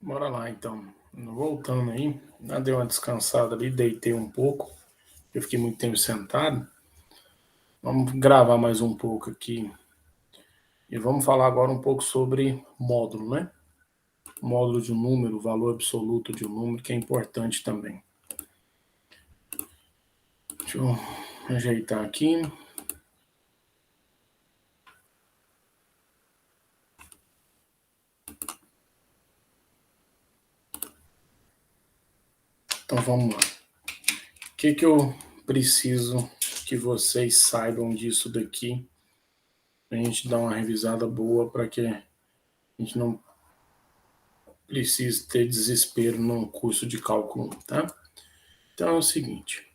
Bora lá, então. Voltando aí, dei uma descansada ali, deitei um pouco. Eu fiquei muito tempo sentado. Vamos gravar mais um pouco aqui. E vamos falar agora um pouco sobre módulo, né? Módulo de um número, valor absoluto de um número, que é importante também. Deixa eu ajeitar aqui. Então vamos lá. O que eu preciso que vocês saibam disso daqui? A gente dar uma revisada boa para que a gente não precise ter desespero num curso de cálculo, tá? Então é o seguinte,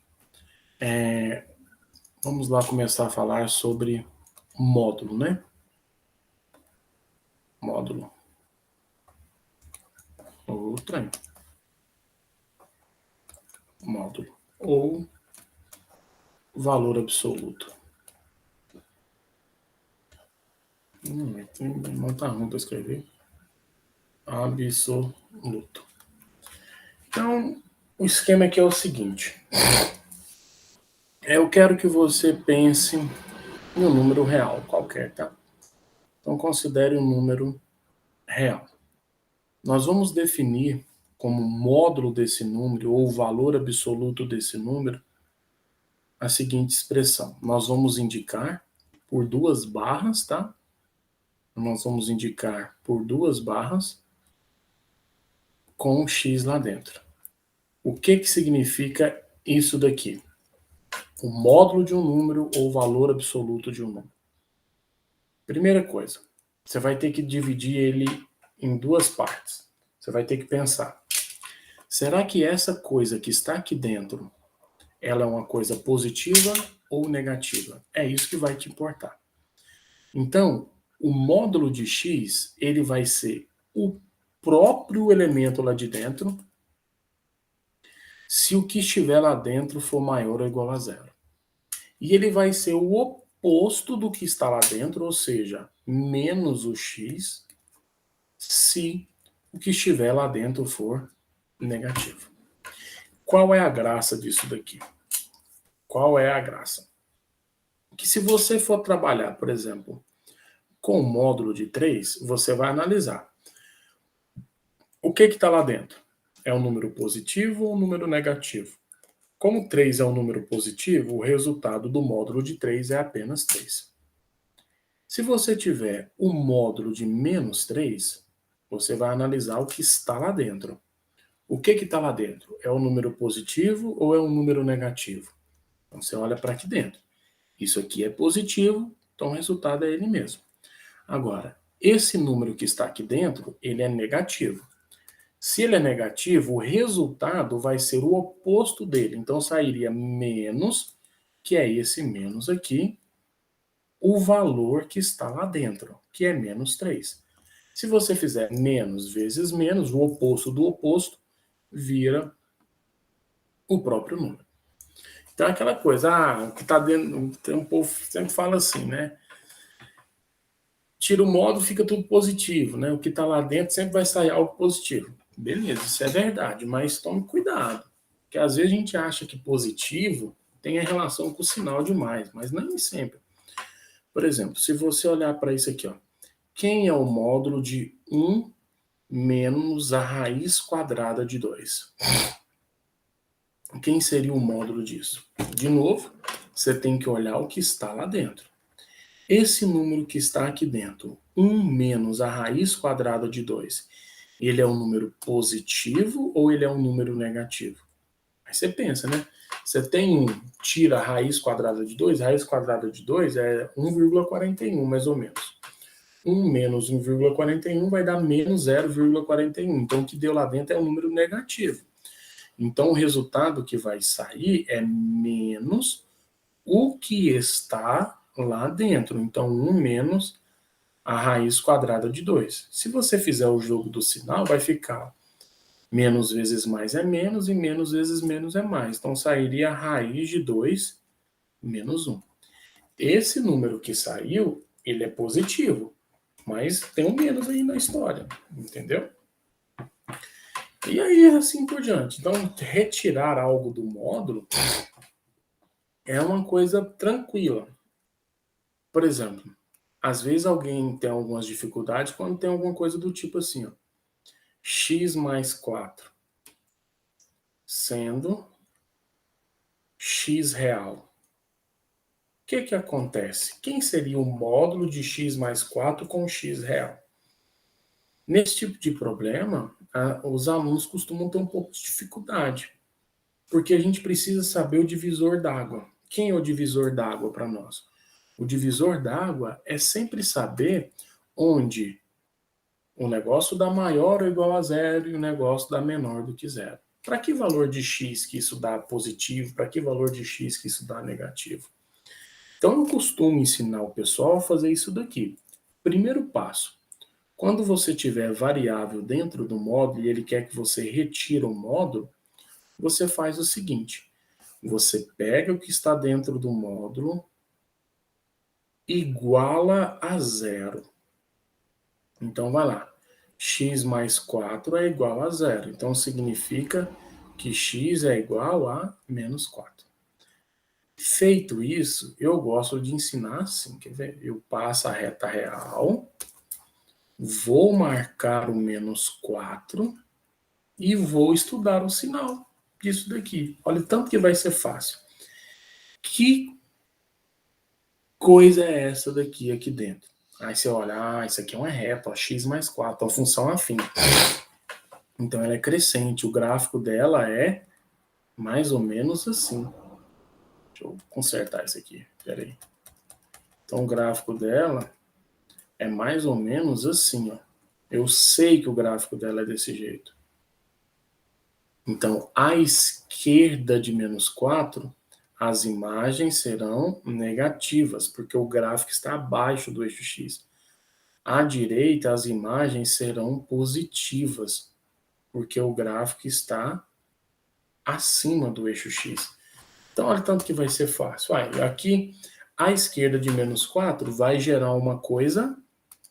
vamos lá começar a falar sobre módulo, né? Módulo. Outra. Módulo. Ou valor absoluto. Não tá ruim para escrever. Absoluto. Então, o esquema aqui é o seguinte. Eu quero que você pense em um número real, qualquer, tá? Então, considere um número real. Nós vamos definir como módulo desse número, ou valor absoluto desse número, a seguinte expressão. Nós vamos indicar por duas barras, tá? Nós vamos indicar por duas barras com um x lá dentro. O que significa isso daqui? O módulo de um número ou valor absoluto de um número. Primeira coisa, você vai ter que dividir ele em duas partes. Você vai ter que pensar, será que essa coisa que está aqui dentro, ela é uma coisa positiva ou negativa? É isso que vai te importar. Então, o módulo de x, ele vai ser o próprio elemento lá de dentro, se o que estiver lá dentro for maior ou igual a zero. E ele vai ser o oposto do que está lá dentro, ou seja, menos o x, se o que estiver lá dentro for negativo. Qual é a graça disso daqui? Qual é a graça? Que se você for trabalhar, por exemplo, com o módulo de 3, você vai analisar. O que está lá dentro? É um número positivo ou um número negativo? Como 3 é um número positivo, o resultado do módulo de 3 é apenas 3. Se você tiver o módulo de menos 3, você vai analisar o que está lá dentro. O que está lá dentro? É um número positivo ou é um número negativo? Então você olha para aqui dentro. Isso aqui é positivo, então o resultado é ele mesmo. Agora, esse número que está aqui dentro, ele é negativo. Se ele é negativo, o resultado vai ser o oposto dele. Então sairia menos, que é esse menos aqui, o valor que está lá dentro, que é menos 3. Se você fizer menos vezes menos, o oposto do oposto vira o próprio número. Então aquela coisa, o que está dentro, tem um povo sempre fala assim, né? Tira o módulo, fica tudo positivo, né? O que está lá dentro sempre vai sair algo positivo. Beleza, isso é verdade, mas tome cuidado. Porque às vezes a gente acha que positivo tem a relação com o sinal demais, mas nem sempre. Por exemplo, se você olhar para isso aqui, ó, quem é o módulo de 1 menos a raiz quadrada de 2? Quem seria o módulo disso? De novo, você tem que olhar o que está lá dentro. Esse número que está aqui dentro, 1 menos a raiz quadrada de 2, ele é um número positivo ou ele é um número negativo? Aí você pensa, né? Você tem 1, tira a raiz quadrada de 2, a raiz quadrada de 2 é 1,41, mais ou menos. 1 menos 1,41 vai dar menos 0,41. Então, o que deu lá dentro é um número negativo. Então, o resultado que vai sair é menos o que está lá dentro. Então, 1 menos a raiz quadrada de 2. Se você fizer o jogo do sinal, vai ficar menos vezes mais é menos e menos vezes menos é mais. Então, sairia a raiz de 2 menos 1. Esse número que saiu, ele é positivo, mas tem um menos aí na história, entendeu? E aí, assim por diante. Então, retirar algo do módulo é uma coisa tranquila. Por exemplo, às vezes alguém tem algumas dificuldades quando tem alguma coisa do tipo assim, ó, x mais 4 sendo x real. O que acontece? Quem seria o módulo de x mais 4 com x real? Nesse tipo de problema, os alunos costumam ter um pouco de dificuldade, porque a gente precisa saber o divisor d'água. Quem é o divisor d'água para nós? O divisor d'água é sempre saber onde o negócio dá maior ou igual a zero e o negócio dá menor do que zero. Para que valor de x que isso dá positivo? Para que valor de x que isso dá negativo? Então, eu costumo ensinar o pessoal a fazer isso daqui. Primeiro passo. Quando você tiver variável dentro do módulo e ele quer que você retire o módulo, você faz o seguinte. Você pega o que está dentro do módulo, iguala a zero. Então, vai lá. X mais 4 é igual a zero. Então, significa que x é igual a menos 4. Feito isso, eu gosto de ensinar assim, quer ver? Eu passo a reta real, vou marcar o menos 4 e vou estudar o sinal disso daqui. Olha o tanto que vai ser fácil. Que coisa é essa daqui aqui dentro? Aí você olha, isso aqui é uma reta, ó, x mais 4, uma função afim. Então ela é crescente, o gráfico dela é mais ou menos assim. Deixa eu consertar isso aqui, peraí. Então o gráfico dela é mais ou menos assim, ó. Eu sei que o gráfico dela é desse jeito. Então, à esquerda de menos 4, as imagens serão negativas, porque o gráfico está abaixo do eixo X. À direita, as imagens serão positivas, porque o gráfico está acima do eixo X. Então, olha tanto que vai ser fácil. Aqui, à esquerda de menos 4 vai gerar uma coisa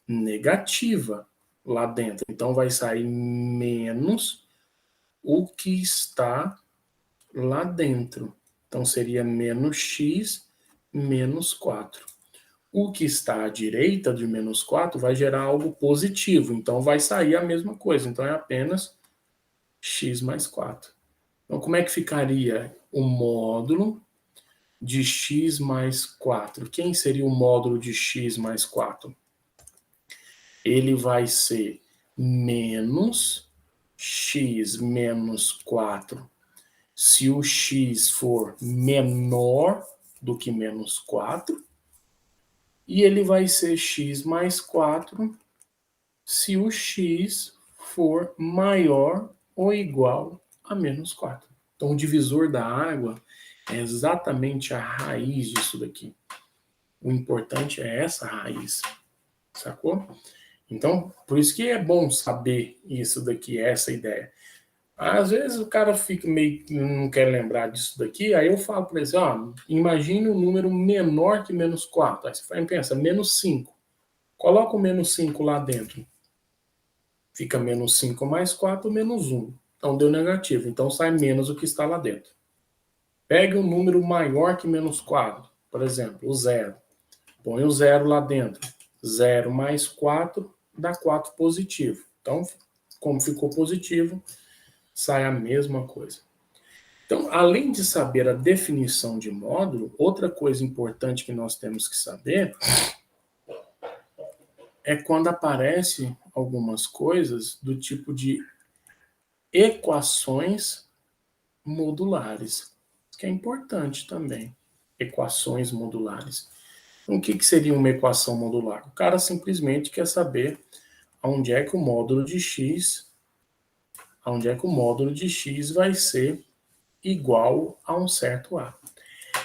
negativa lá dentro. Então, vai sair menos o que está lá dentro. Então, seria menos x menos 4. O que está à direita de menos 4 vai gerar algo positivo. Então, vai sair a mesma coisa. Então, é apenas x mais 4. Então, como é que ficaria o módulo de x mais 4? Quem seria o módulo de x mais 4? Ele vai ser menos x menos 4 se o x for menor do que menos 4, e ele vai ser x mais 4 se o x for maior ou igual a menos 4. Então, o divisor da água é exatamente a raiz disso daqui. O importante é essa raiz, sacou? Então, por isso que é bom saber isso daqui, essa ideia. Às vezes o cara fica meio que não quer lembrar disso daqui, aí eu falo para ele assim, imagine um número menor que menos 4. Aí você pensa, menos 5. Coloca o menos 5 lá dentro. Fica menos 5 mais 4, menos 1. Então deu negativo, então sai menos o que está lá dentro. Pegue um número maior que menos 4, por exemplo, o 0. Põe o 0 lá dentro. 0 mais 4 dá 4 positivo. Então, como ficou positivo, sai a mesma coisa. Então, além de saber a definição de módulo, outra coisa importante que nós temos que saber é quando aparecem algumas coisas do tipo de equações modulares, que é importante também. Equações modulares. Então, o que seria uma equação modular? O cara simplesmente quer saber onde é que o módulo de x, onde é que o módulo de x vai ser igual a um certo a.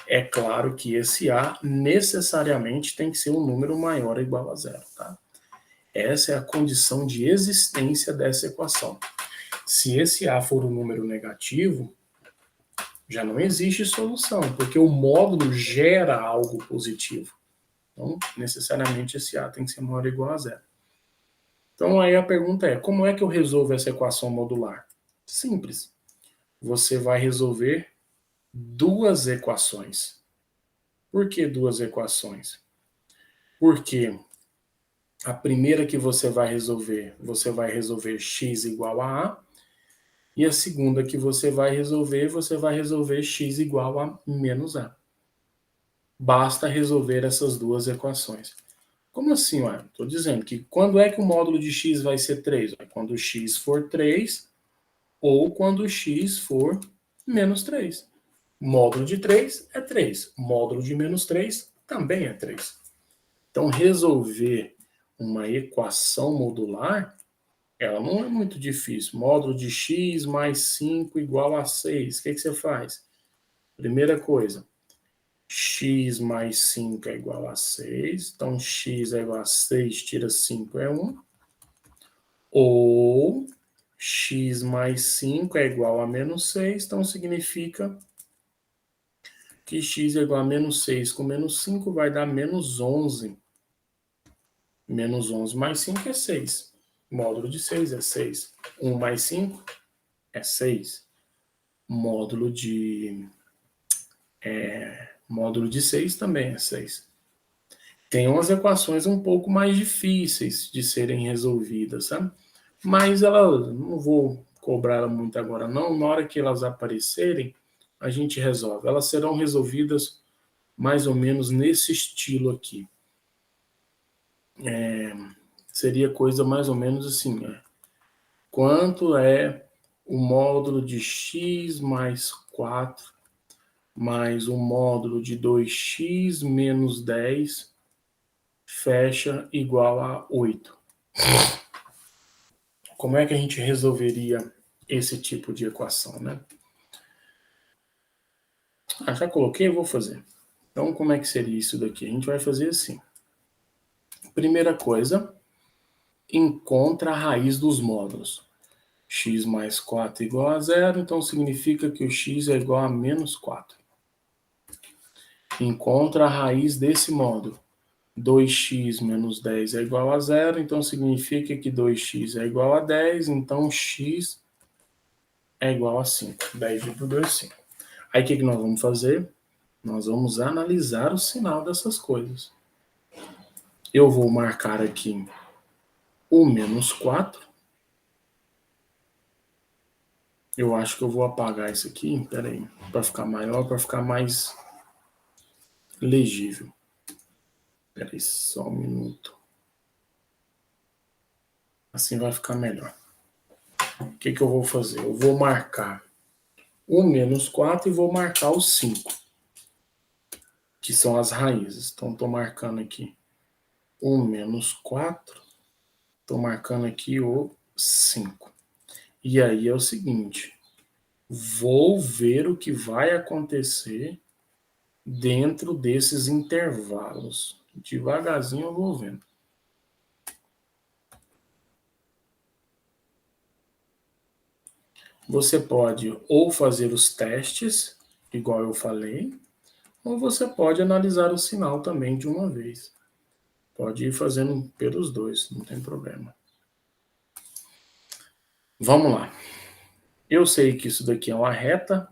É claro que esse a necessariamente tem que ser um número maior ou igual a zero, tá? Essa é a condição de existência dessa equação. Se esse a for um número negativo, já não existe solução, porque o módulo gera algo positivo. Então, necessariamente esse a tem que ser maior ou igual a zero. Então, aí a pergunta é, como é que eu resolvo essa equação modular? Simples. Você vai resolver duas equações. Por que duas equações? Porque a primeira que você vai resolver x igual a A, e a segunda que você vai resolver x igual a menos A. Basta resolver essas duas equações. Como assim, ué? Estou dizendo que quando é que o módulo de x vai ser 3? Quando x for 3 ou quando x for menos 3. Módulo de 3 é 3. Módulo de menos 3 também é 3. Então, resolver uma equação modular, ela não é muito difícil. Módulo de x mais 5 igual a 6. O que você faz? Primeira coisa, x mais 5 é igual a 6. Então, x é igual a 6, tira 5 é 1. Ou x mais 5 é igual a menos 6. Então, significa que x é igual a menos 6 com menos 5 vai dar menos 11. Menos 11 mais 5 é 6. Módulo de 6 é 6. 1 mais 5 é 6. Módulo de 6 também é 6. Tem umas equações um pouco mais difíceis de serem resolvidas, sabe? Mas elas, não vou cobrar ela muito agora não. Na hora que elas aparecerem, a gente resolve. Elas serão resolvidas mais ou menos nesse estilo aqui. Seria coisa mais ou menos assim, quanto é o módulo de x mais 4 mais o módulo de 2x menos 10 fecha igual a 8. Como é que a gente resolveria esse tipo de equação, né? Já coloquei, eu vou fazer. Então, como é que seria isso daqui? A gente vai fazer assim. Primeira coisa, encontra a raiz dos módulos. X mais 4 igual a 0, então significa que o x é igual a menos 4. Encontra a raiz desse módulo. 2x menos 10 é igual a 0, então significa que 2x é igual a 10, então x é igual a 5. 10 dividido por 2, 5. Aí o que nós vamos fazer? Nós vamos analisar o sinal dessas coisas. Eu vou marcar aqui o menos 4. Eu acho que eu vou apagar isso aqui, peraí, para ficar maior, para ficar mais legível. Peraí, só um minuto. Assim vai ficar melhor. O que eu vou fazer? Eu vou marcar o menos 4 e vou marcar o 5, que são as raízes. Então, estou marcando aqui o menos 4, estou marcando aqui o 5. E aí é o seguinte, vou ver o que vai acontecer dentro desses intervalos. Devagarzinho eu vou vendo. Você pode ou fazer os testes, igual eu falei, ou você pode analisar o sinal também de uma vez. Pode ir fazendo pelos dois, não tem problema. Vamos lá. Eu sei que isso daqui é uma reta,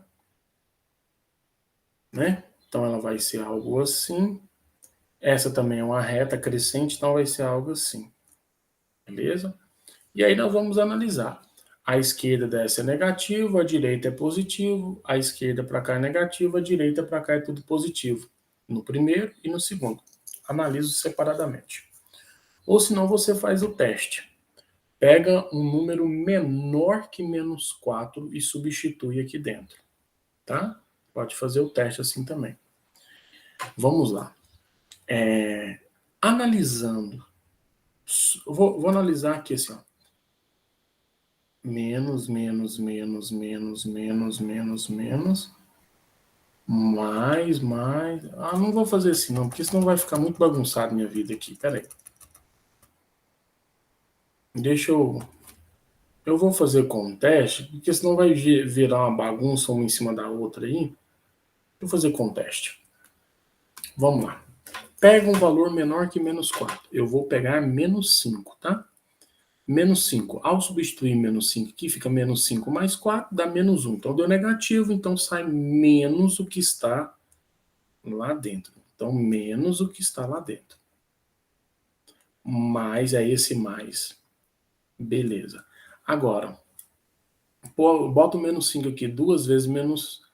né? Então ela vai ser algo assim. Essa também é uma reta crescente, então vai ser algo assim. Beleza? E aí nós vamos analisar. A esquerda dessa é negativo, a direita é positivo, a esquerda para cá é negativa, a direita para cá é tudo positivo. No primeiro e no segundo. Analiso separadamente. Ou senão você faz o teste. Pega um número menor que menos 4 e substitui aqui dentro. Tá? Pode fazer o teste assim também. Vamos lá. Analisando. Vou analisar aqui assim, ó. Menos, menos, menos, menos, menos, menos, menos. Mais. Não vou fazer assim não, porque senão vai ficar muito bagunçado minha vida aqui. Pera aí. Deixa eu... Eu vou fazer com um teste, porque senão vai virar uma bagunça uma em cima da outra aí. Vou fazer com um teste. Vamos lá. Pega um valor menor que menos 4. Eu vou pegar menos 5, tá? Menos 5. Ao substituir menos 5 aqui, fica menos 5 mais 4, dá menos 1. Então, deu negativo, então sai menos o que está lá dentro. Então, menos o que está lá dentro. Mais é esse mais. Beleza. Agora, bota o menos 5 aqui. 2 vezes menos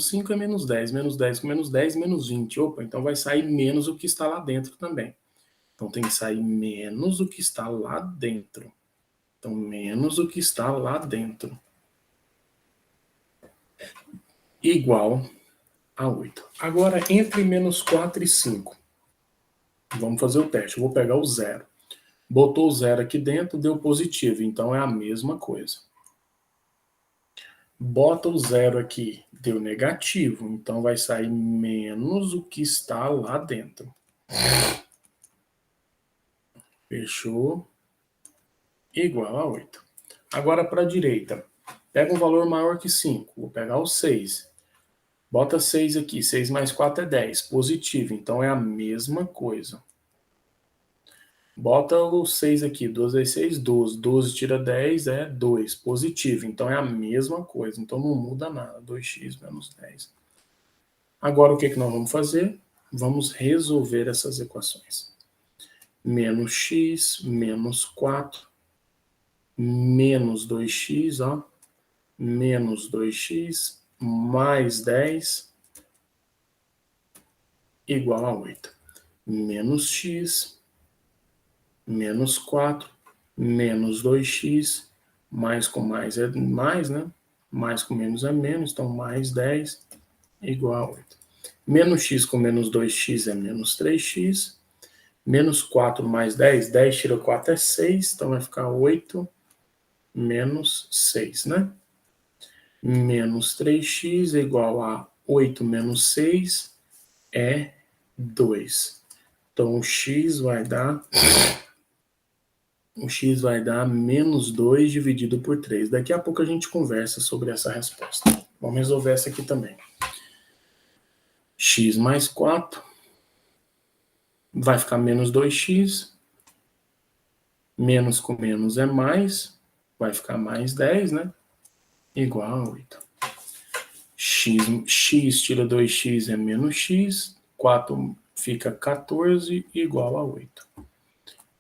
5 é menos 10. Menos 10 com menos 10, menos 20. Opa, então vai sair menos o que está lá dentro também. Então tem que sair menos o que está lá dentro. Então, menos o que está lá dentro. Igual a 8. Agora, entre menos 4 e 5. Vamos fazer o teste. Eu vou pegar o zero. Botou o zero aqui dentro, deu positivo. Então, é a mesma coisa. Bota o zero aqui, deu negativo. Então, vai sair menos o que está lá dentro. Fechou? Igual a 8. Agora, para a direita. Pega um valor maior que 5. Vou pegar o 6. Bota 6 aqui. 6 mais 4 é 10. Positivo. Então, é a mesma coisa. Bota o 6 aqui. 2 vezes 6, 12. 12 tira 10 é 2. Positivo. Então, é a mesma coisa. Então, não muda nada. 2x menos 10. Agora, o que nós vamos fazer? Vamos resolver essas equações. Menos x, menos 4, menos 2x, ó. Menos 2x, mais 10, igual a 8. Menos x, menos 4, menos 2x, mais com mais é mais, né? Mais com menos é menos, então mais 10, igual a 8. Menos x com menos 2x é menos 3x. Menos 4 mais 10, 10 tira 4 é 6, então vai ficar 8 menos 6, né? Menos 3x é igual a 8 menos 6 é 2. Então, o x vai dar menos 2 dividido por 3. Daqui a pouco a gente conversa sobre essa resposta. Vamos resolver essa aqui também. X mais 4 vai ficar menos 2x. Menos com menos é mais. Vai ficar mais 10, né? Igual a 8. X tira 2x é menos x. 4 fica 14 igual a 8.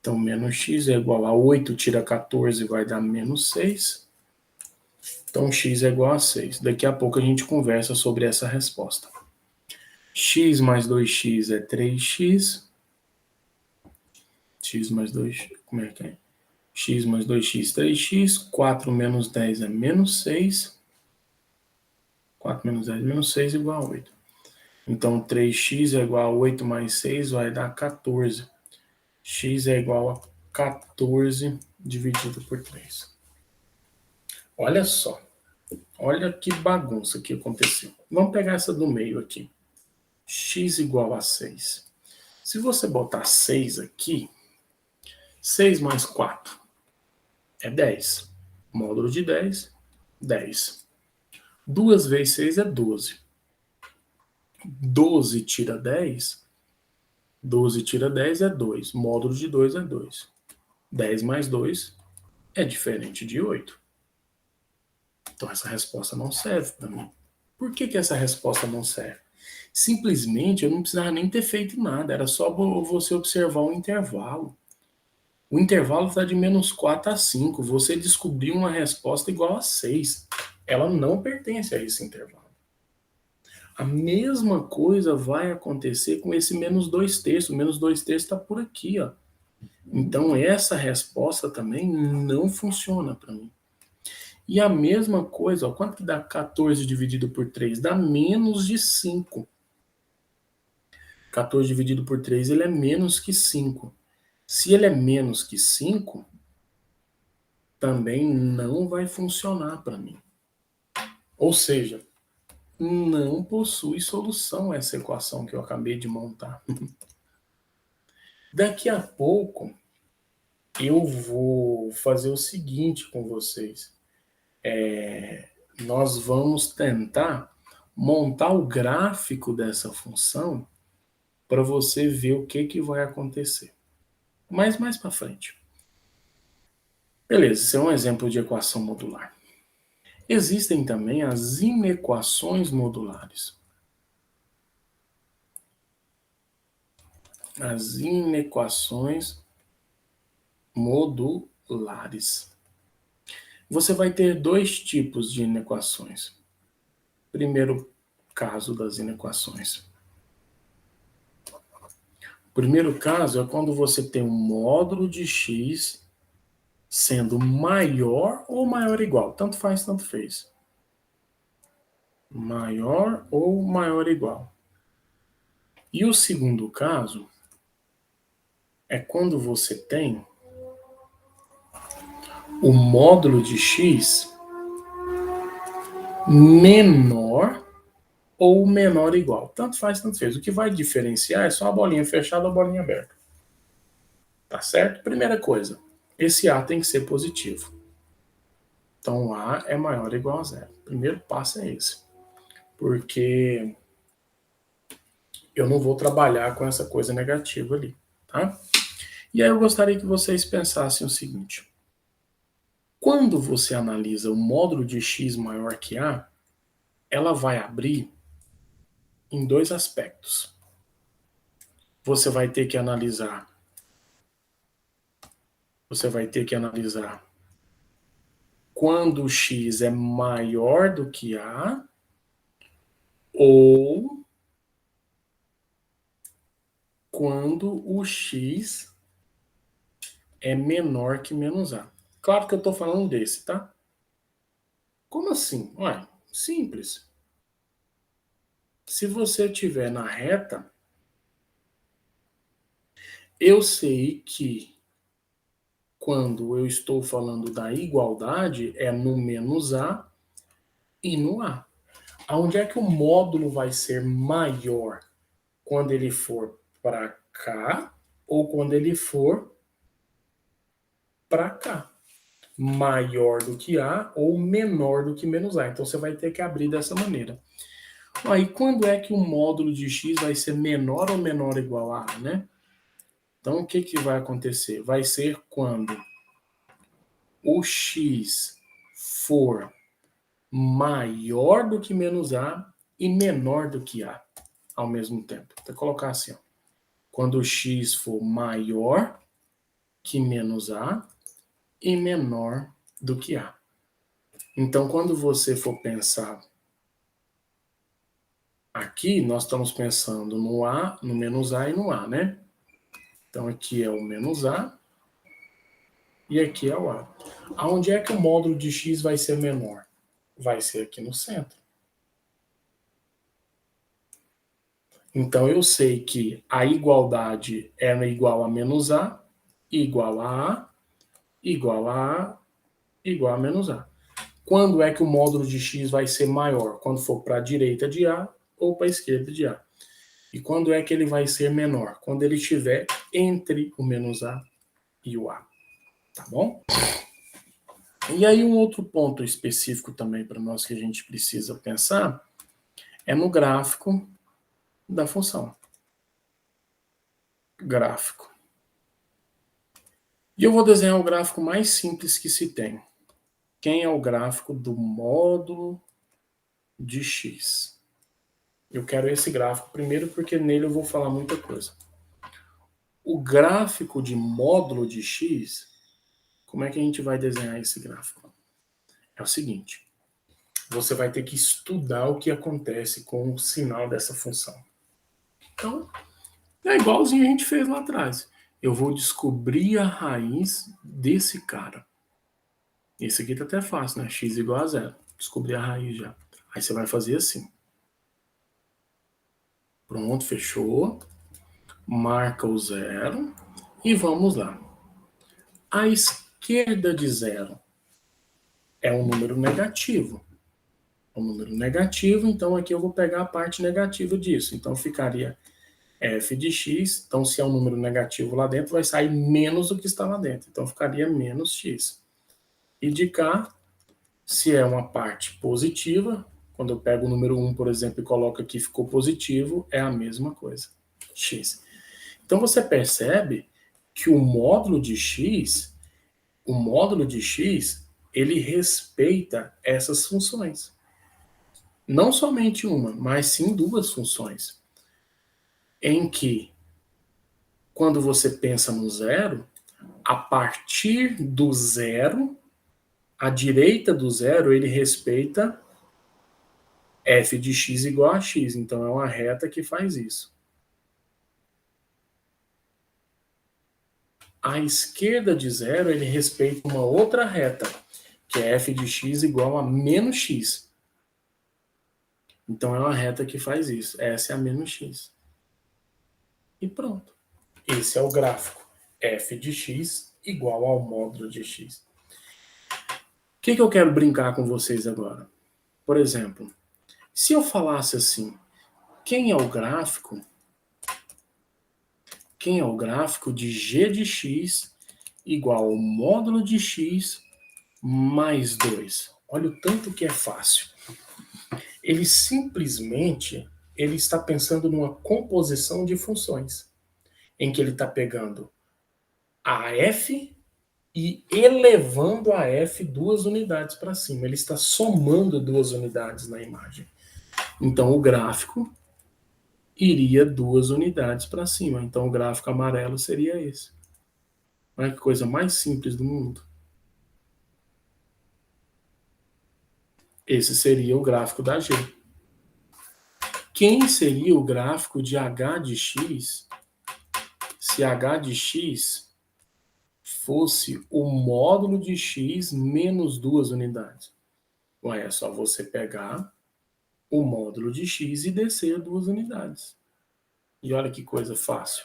Então, menos x é igual a 8, tira 14, vai dar menos 6. Então, x é igual a 6. Daqui a pouco a gente conversa sobre essa resposta. X mais 2x é 3x. X mais 2, como é que é? X mais 2x, 3x. 4 menos 10 é menos 6. 4 menos 10 menos 6 igual a 8. Então, 3x é igual a 8 mais 6 vai dar 14. X é igual a 14 dividido por 3. Olha só. Olha que bagunça que aconteceu. Vamos pegar essa do meio aqui. X igual a 6. Se você botar 6 aqui, 6 mais 4 é 10. Módulo de 10, 10. 2 vezes 6 é 12. 12 tira 10, 12 tira 10 é 2. Módulo de 2 é 2. 10 mais 2 é diferente de 8. Então essa resposta não serve para mim. Por que essa resposta não serve? Simplesmente eu não precisava nem ter feito nada, era só você observar o intervalo. O intervalo está de menos 4 a 5. Você descobriu uma resposta igual a 6. Ela não pertence a esse intervalo. A mesma coisa vai acontecer com esse menos 2/3. O menos 2/3 está por aqui, ó. Então essa resposta também não funciona para mim. E a mesma coisa, ó, quanto que dá 14 dividido por 3? Dá menos de 5. 14 dividido por 3, ele é menos que 5. Se ele é menos que 5, também não vai funcionar para mim. Ou seja, não possui solução essa equação que eu acabei de montar. Daqui a pouco, eu vou fazer o seguinte com vocês. Nós vamos tentar montar o gráfico dessa função para você ver o que vai acontecer. Mas mais para frente. Beleza, esse é um exemplo de equação modular. Existem também as inequações modulares. As inequações modulares. Você vai ter dois tipos de inequações. Primeiro caso das inequações. O primeiro caso é quando você tem um módulo de x sendo maior ou maior ou igual. Tanto faz, tanto fez. Maior ou maior ou igual. E o segundo caso é quando você tem o módulo de x menor ou menor ou igual. Tanto faz, tanto fez. O que vai diferenciar é só a bolinha fechada ou a bolinha aberta. Tá certo? Primeira coisa, esse A tem que ser positivo. Então, o A é maior ou igual a zero. O primeiro passo é esse. Porque eu não vou trabalhar com essa coisa negativa ali, tá? E aí eu gostaria que vocês pensassem o seguinte. Quando você analisa o módulo de x maior que A, ela vai abrir em dois aspectos. Você vai ter que analisar quando o x é maior do que A ou quando o x é menor que menos A. Claro que eu estou falando desse, tá? Como assim? Ué, simples. Se você estiver na reta, eu sei que quando eu estou falando da igualdade é no menos A e no A. Aonde é que o módulo vai ser maior? Quando ele for para cá ou quando ele for para cá. Maior do que A ou menor do que menos A. Então você vai ter que abrir dessa maneira. Aí quando é que o módulo de x vai ser menor ou menor ou igual a A, né? Então o que vai acontecer? Vai ser quando o x for maior do que menos A e menor do que A ao mesmo tempo. Vou colocar assim, ó. Quando o x for maior que menos A e menor do que A. Então, quando você for pensar aqui, nós estamos pensando no A, no menos A e no A, né? Então, aqui é o menos A e aqui é o A. Aonde é que o módulo de x vai ser menor? Vai ser aqui no centro. Então, eu sei que a igualdade é igual a menos A, igual a A, igual a A, igual a menos A. Quando é que o módulo de x vai ser maior? Quando for para a direita de A ou para a esquerda de A. E quando é que ele vai ser menor? Quando ele estiver entre o menos A e o A. Tá bom? E aí um outro ponto específico também para nós que a gente precisa pensar é no gráfico da função. Gráfico. E eu vou desenhar o gráfico mais simples que se tem. Quem é o gráfico do módulo de x? Eu quero esse gráfico primeiro porque nele eu vou falar muita coisa. O gráfico de módulo de x, como é que a gente vai desenhar esse gráfico? É o seguinte, você vai ter que estudar o que acontece com o sinal dessa função. Então, é igualzinho a gente fez lá atrás. Eu vou descobrir a raiz desse cara. Esse aqui tá até fácil, né? X igual a zero. Descobri a raiz já. Aí você vai fazer assim. Pronto, fechou. Marca o zero. E vamos lá. A esquerda de zero é um número negativo. É um número negativo, então aqui eu vou pegar a parte negativa disso. Então ficaria f de x. Então, se é um número negativo lá dentro, vai sair menos do que está lá dentro. Então, ficaria menos x. E de cá, se é uma parte positiva, quando eu pego o número 1, por exemplo, e coloco aqui ficou positivo, é a mesma coisa, x. Então, você percebe que o módulo de x O módulo de x, ele respeita essas funções. Não somente uma, mas sim duas funções. Em que, quando você pensa no zero, a partir do zero, à direita do zero, ele respeita f de x igual a x. Então, é uma reta que faz isso. À esquerda de zero, ele respeita uma outra reta, que é f de x igual a menos x. Então, é uma reta que faz isso. Essa é a menos x. E pronto. Esse é o gráfico. F de x igual ao módulo de x. O que eu quero brincar com vocês agora? Por exemplo, se eu falasse assim, quem é o gráfico de g de x igual ao módulo de x mais 2? Olha o tanto que é fácil. Ele simplesmente está pensando numa composição de funções, em que ele está pegando a f e elevando a f 2 unidades para cima. Ele está somando 2 unidades na imagem. Então, o gráfico iria 2 unidades para cima. Então, o gráfico amarelo seria esse. Olha que coisa mais simples do mundo. Esse seria o gráfico da G. Quem seria o gráfico de H de X se H de X fosse o módulo de X menos 2 unidades? Ué, é só você pegar o módulo de X e descer 2 unidades. E olha que coisa fácil.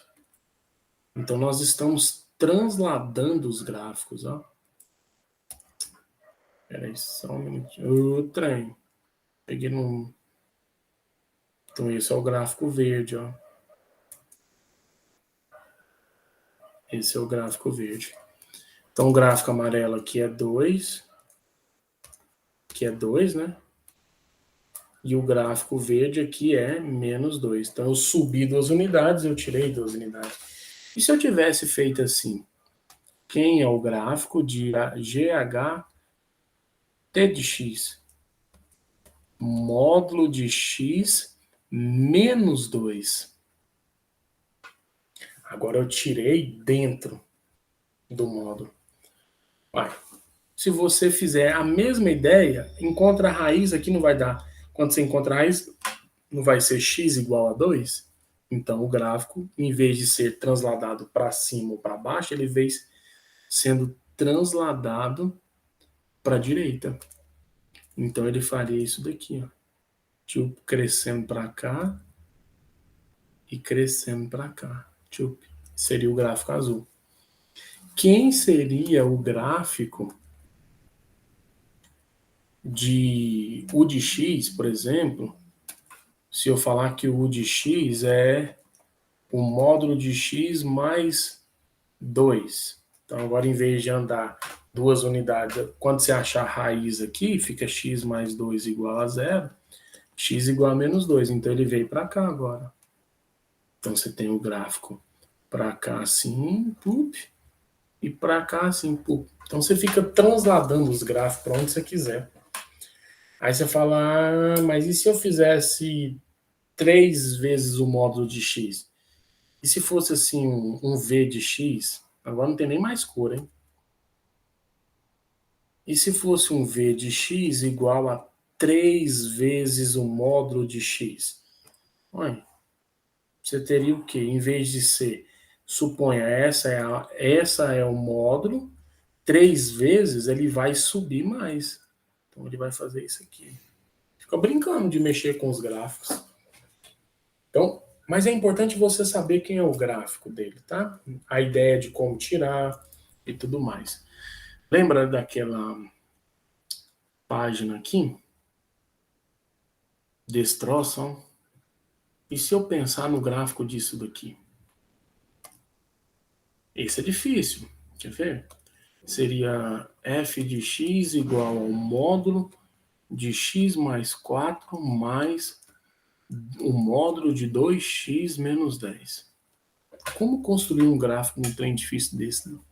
Então, nós estamos transladando os gráficos, ó. Peraí, só um minutinho. O trem. Peguei no... Então, esse é o gráfico verde, ó. Esse é o gráfico verde. Então, o gráfico amarelo aqui é 2. Que é 2, né? E o gráfico verde aqui é menos 2. Então, eu subi 2 unidades, eu tirei 2 unidades. E se eu tivesse feito assim? Quem é o gráfico de GH T de x? Módulo de x menos 2. Agora eu tirei dentro do módulo. Vai. Se você fizer a mesma ideia, encontra a raiz aqui, não vai dar. Quando você encontra a raiz, não vai ser x igual a 2? Então o gráfico, em vez de ser transladado para cima ou para baixo, ele veio sendo transladado para a direita. Então ele faria isso daqui, ó. Tipo, crescendo para cá e crescendo para cá. Tipo, seria o gráfico azul. Quem seria o gráfico de U de x, por exemplo, se eu falar que o U de x é o módulo de x mais 2. Então, agora, em vez de andar 2 unidades, quando você achar a raiz aqui, fica x mais 2 igual a 0, x igual a menos 2. Então, ele veio para cá agora. Então, você tem o gráfico para cá assim, e para cá assim. Então, você fica transladando os gráficos para onde você quiser. Aí você fala, mas e se eu fizesse 3 vezes o módulo de x? E se fosse assim um v de x? Agora não tem nem mais cor, hein? E se fosse um v de x igual a 3 vezes o módulo de x? Olha, você teria o quê? Em vez de ser, suponha, essa é o módulo, 3 vezes ele vai subir mais. Então ele vai fazer isso aqui. Fica brincando de mexer com os gráficos. Então, mas é importante você saber quem é o gráfico dele, tá? A ideia de como tirar e tudo mais. Lembra daquela página aqui? Desse troço, ó? E se eu pensar no gráfico disso daqui? Esse é difícil. Quer ver? Seria f de x igual ao módulo de x mais 4 mais o módulo de 2x menos 10. Como construir um gráfico num trem difícil desse? Não?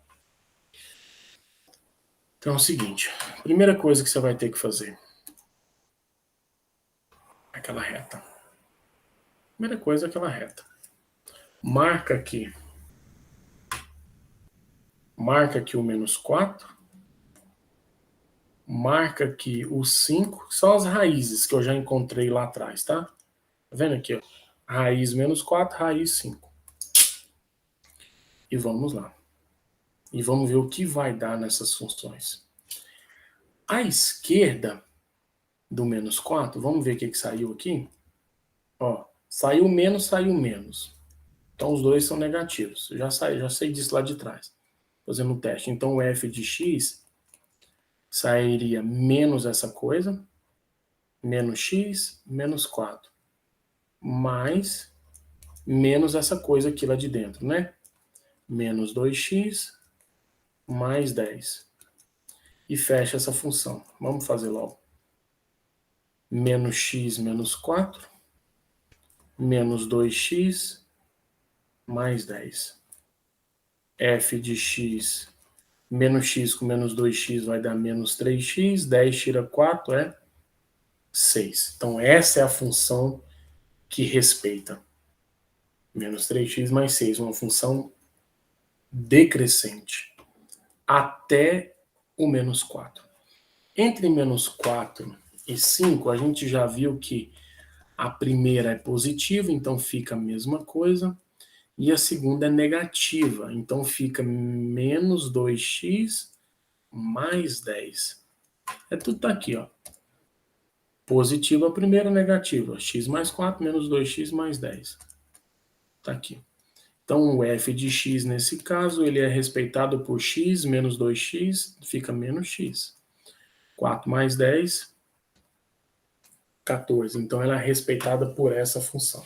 Então é o seguinte, primeira coisa que você vai ter que fazer, aquela reta. Primeira coisa é aquela reta. Marca aqui o menos 4, marca aqui o 5, são as raízes que eu já encontrei lá atrás, tá? Tá vendo aqui, ó? Raiz menos 4, raiz 5. E vamos lá. E vamos ver o que vai dar nessas funções. À esquerda do menos 4, vamos ver o que saiu aqui? Ó, saiu menos. Então os dois são negativos. Eu já sei disso lá de trás. Fazendo o teste. Então o f de x sairia menos essa coisa, menos x, menos 4, mais menos essa coisa aqui lá de dentro, né? Menos 2x mais 10. E fecha essa função. Vamos fazer logo. Menos x menos 4, menos 2x mais 10. F de x, menos x com menos 2x vai dar menos 3x, 10 tira 4 é 6. Então essa é a função que respeita. Menos 3x mais 6, uma função decrescente, até o menos 4. Entre menos 4 e 5, a gente já viu que a primeira é positiva, então fica a mesma coisa, e a segunda é negativa, então fica menos 2x mais 10. Tudo tá aqui, ó. Positiva a primeira, negativa. X mais 4 menos 2x mais 10. Tá aqui. Então, o f de x, nesse caso, ele é respeitado por x menos 2x, fica menos x. 4 mais 10, 14. Então, ela é respeitada por essa função.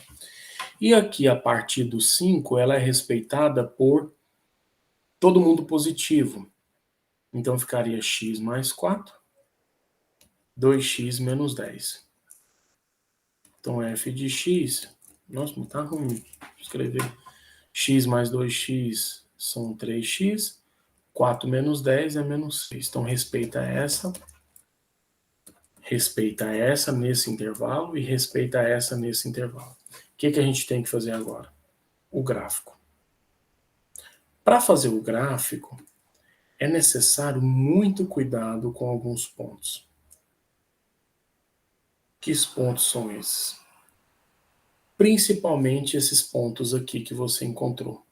E aqui, a partir do 5, ela é respeitada por todo mundo positivo. Então, ficaria x mais 4, 2x menos 10. Então, f de x... Nossa, não tá ruim escrever. X mais 2x são 3x. 4 menos 10 é menos 6. Então, respeita essa nesse intervalo e respeita essa nesse intervalo. O que a gente tem que fazer agora? O gráfico. Para fazer o gráfico, é necessário muito cuidado com alguns pontos. Que pontos são esses? Principalmente esses pontos aqui que você encontrou.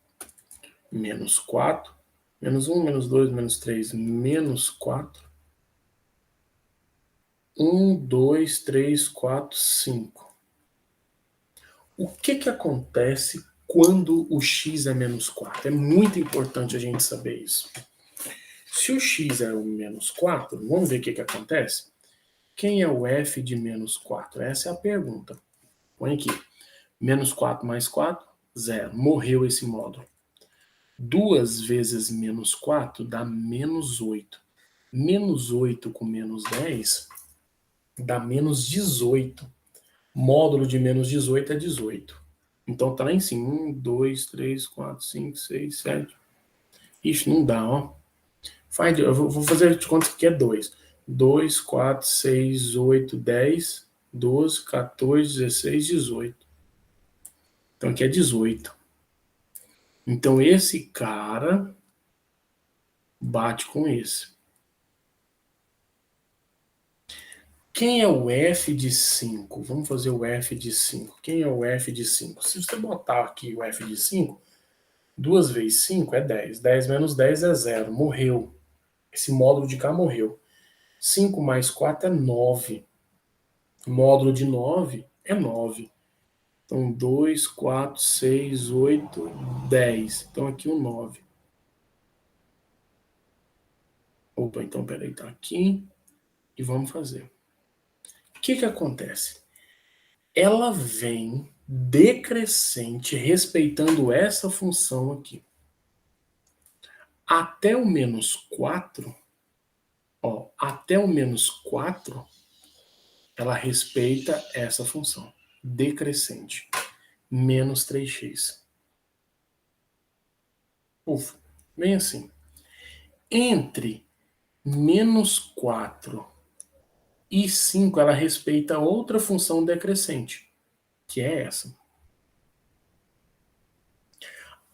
Menos 4, menos 1, menos 2, menos 3, menos 4. 1, 2, 3, 4, 5. O que acontece quando o x é menos 4? É muito importante a gente saber isso. Se o x é o menos 4, vamos ver o que acontece? Quem é o f de menos 4? Essa é a pergunta. Põe aqui. Menos 4 mais 4, 0. Morreu esse módulo. 2 vezes menos 4 dá menos 8. Menos 8 com menos 10 dá menos 18. Módulo de menos 18 é 18. Então tá lá em cima. 1, 2, 3, 4, 5, 6, 7. Ixi, não dá, ó. Eu vou fazer de conta que é 2. 2, 4, 6, 8, 10, 12, 14, 16, 18. Então aqui é 18. Então esse cara bate com esse. Quem é o f de 5? Vamos fazer o f de 5. Quem é o f de 5? Se você botar aqui o f de 5, 2 vezes 5 é 10. 10 menos 10 é 0. Morreu. Esse módulo de cá morreu. 5 mais 4 é 9. Módulo de 9 é 9. Então, 2, 4, 6, 8, 10. Então, aqui o 9. Opa, então, peraí, tá aqui. E vamos fazer. O que acontece? Ela vem decrescente, respeitando essa função aqui. Até o menos 4, ó, até o menos 4, ela respeita essa função, decrescente, menos 3x. Ufa, bem assim. Entre menos 4 e 5, ela respeita outra função decrescente, que é essa.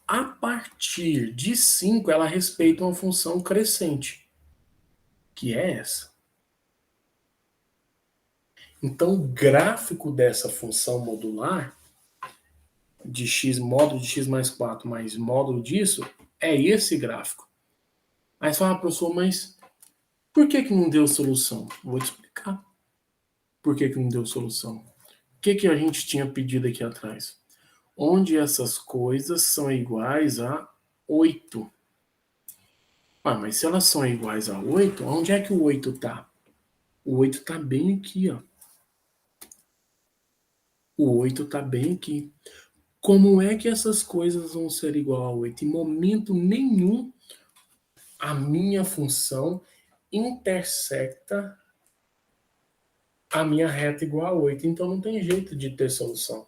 A partir de 5, ela respeita uma função crescente, que é essa. Então, o gráfico dessa função modular, de x, módulo de x mais 4 mais módulo disso, é esse gráfico. Aí você fala, professor, mas por que não deu solução? Vou te explicar. Por que não deu solução? O que a gente tinha pedido aqui atrás? Onde essas coisas são iguais a 8. Ah, mas se elas são iguais a 8, onde é que o 8 está? O 8 está bem aqui, ó. O 8 está bem aqui. Como é que essas coisas vão ser igual a 8? Em momento nenhum, a minha função intersecta a minha reta igual a 8. Então não tem jeito de ter solução.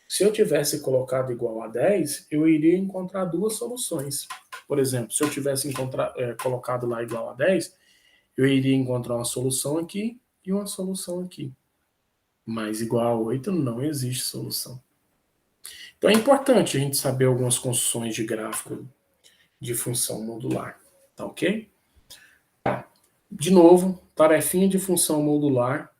Se eu tivesse colocado igual a 10, eu iria encontrar duas soluções. Por exemplo, se eu tivesse colocado lá igual a 10, eu iria encontrar uma solução aqui e uma solução aqui. Mas igual a 8 não existe solução. Então é importante a gente saber algumas construções de gráfico de função modular. Tá ok? De novo, tarefinha de função modular.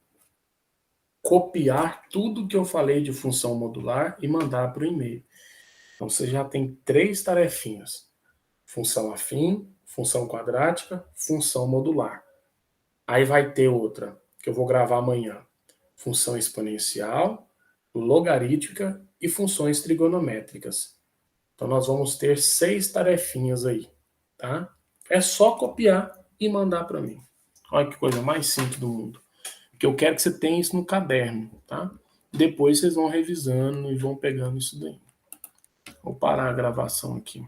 Copiar tudo que eu falei de função modular e mandar para o e-mail. Então você já tem 3 tarefinhas. Função afim, função quadrática, função modular. Aí vai ter outra, que eu vou gravar amanhã. Função exponencial, logarítmica e funções trigonométricas. Então nós vamos ter 6 tarefinhas aí, tá? É só copiar e mandar para mim. Olha que coisa mais simples do mundo. Porque eu quero que você tenha isso no caderno, tá? Depois vocês vão revisando e vão pegando isso daí. Vou parar a gravação aqui.